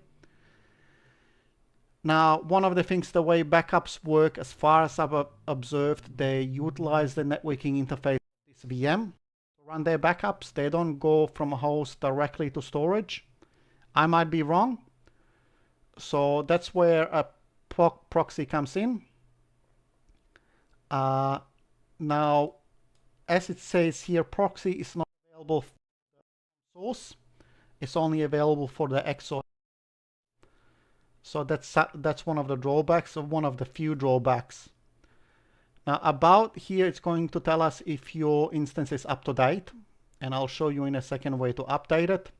Now, one of the things, the way backups work, as far as I've observed, they utilize the networking interface of this VM to run their backups. They don't go from a host directly to storage. I might be wrong. So that's where a proxy comes in. Now, as it says here, proxy is not available for the source. It's only available for the XOR. So that's one of the drawbacks, or one of the few drawbacks. Now about here, it's going to tell us if your instance is up to date, and I'll show you in a second way to update it.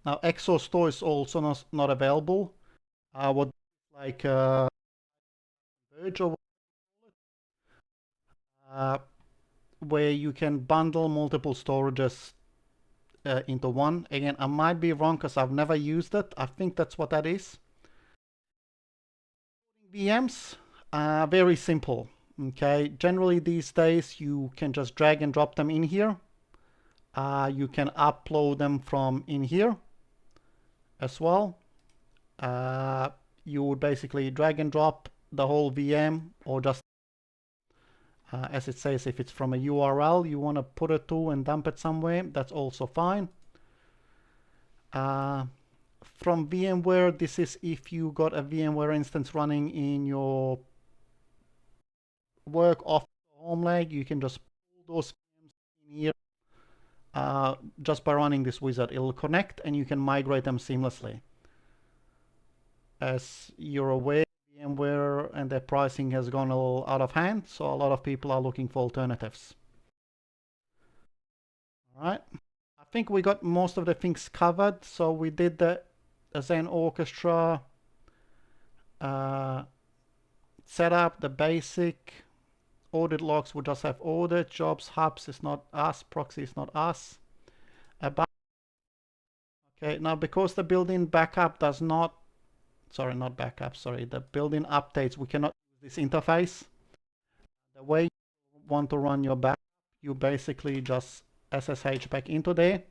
Now XOR store is also not available. What like Verge or where you can bundle multiple storages into one. Again, I might be wrong because I've never used it. I think that's what that is. VMs are very simple. Okay, generally these days you can just drag and drop them in here. You can upload them from in here as well. You would basically drag and drop the whole VM, or just as it says, if it's from a URL you want to put it to and dump it somewhere, that's also fine. From VMware, this is if you got a VMware instance running in your work office or home leg, you can just pull those VMs in here just by running this wizard. It'll connect and you can migrate them seamlessly. As you're aware, VMware and their pricing has gone a little out of hand, so a lot of people are looking for alternatives. All right, I think we got most of the things covered. So we did the Xen Orchestra setup, the basic audit logs. We just have audit jobs, hubs is not us, proxy is not us. Okay, now because the built-in backup does not, sorry, not backup, sorry, the built-in updates, we cannot use this interface. The way you want to run your backup, you basically just SSH back into there.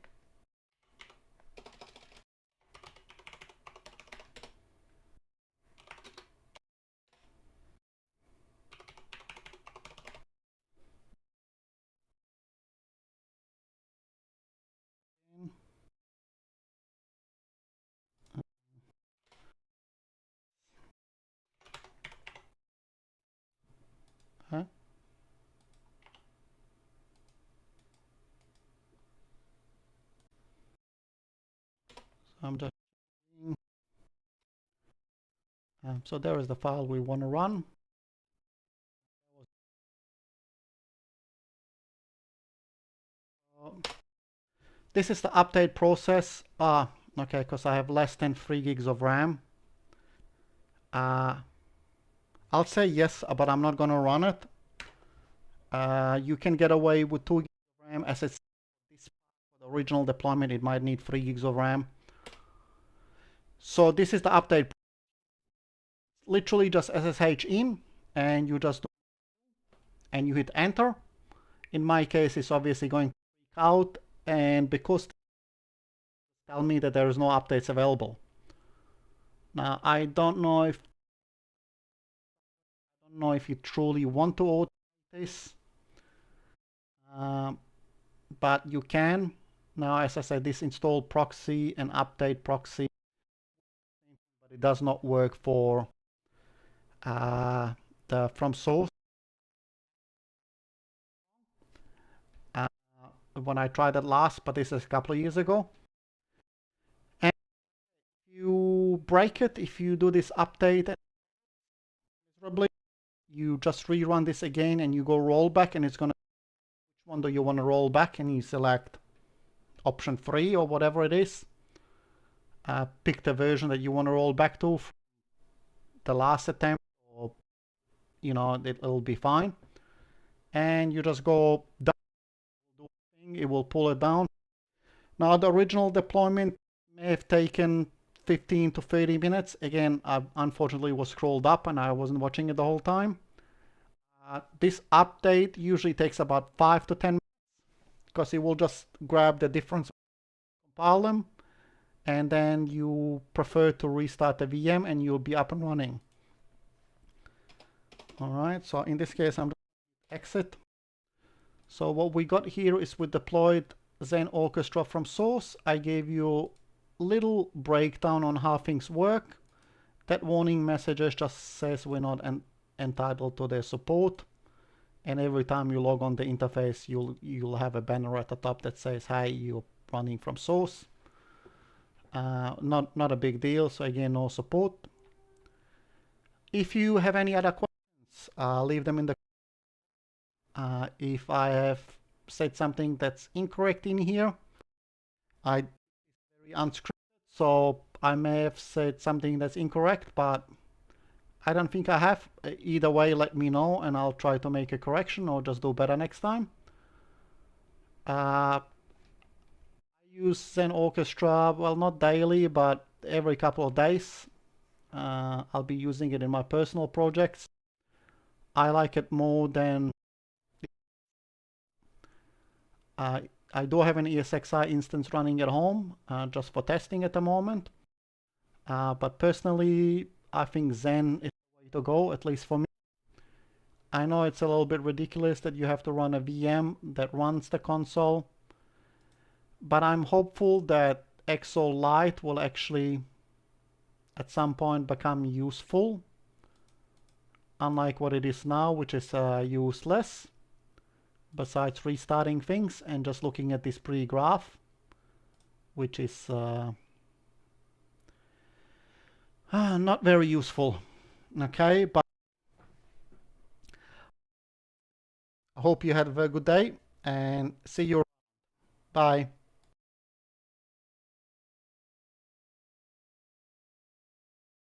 I'm just so there is the file we want to run. This is the update process. Okay, because I have less than 3 gigs of RAM. I'll say yes, but I'm not going to run it. You can get away with 2 gigs of RAM. As it's for the original deployment, it might need 3 gigs of RAM. So this is the update. Literally just SSH in, and you just and you hit enter. In my case, it's obviously going to freak out, and because tell me that there is no updates available. Now I don't know if you truly want to automate this, but you can. Now, as I said, this install proxy and update proxy, but it does not work for the from source. When I tried it last, but this is a couple of years ago. And if you break it, if you do this update miserably, you just rerun this again and you go rollback, and it's gonna which one do you want to roll back, and you select option 3 or whatever it is. Pick the version that you want to roll back to the last attempt, or you know, it'll be fine. And you just go down, it will pull it down. Now the original deployment may have taken 15 to 30 minutes. Again, I unfortunately was scrolled up and I wasn't watching it the whole time. This update usually takes about 5 to 10 minutes because it will just grab the difference, compile them, and then you prefer to restart the VM and you'll be up and running. All right, so in this case, I'm just exit. So what we got here is we deployed Xen Orchestra from source. I gave you a little breakdown on how things work. That warning messages just says we're not entitled to their support. And every time you log on the interface, you'll have a banner at the top that says, "Hi, you're running from source." Not a big deal. So again, no support. If you have any other questions, leave them in the. If I have said something that's incorrect in here, it's very unscripted, so I may have said something that's incorrect, but I don't think I have. Either way, let me know and I'll try to make a correction or just do better next time. I use Xen Orchestra, well, not daily, but every couple of days. I'll be using it in my personal projects. I like it more than I do have an ESXi instance running at home just for testing at the moment. But personally, I think Xen is the way to go, at least for me. I know it's a little bit ridiculous that you have to run a VM that runs the console, but I'm hopeful that XO Lite will actually at some point become useful, unlike what it is now, which is useless. Besides restarting things and just looking at this pre-graph, which is not very useful. Okay, but I hope you had a very good day and see you. Bye.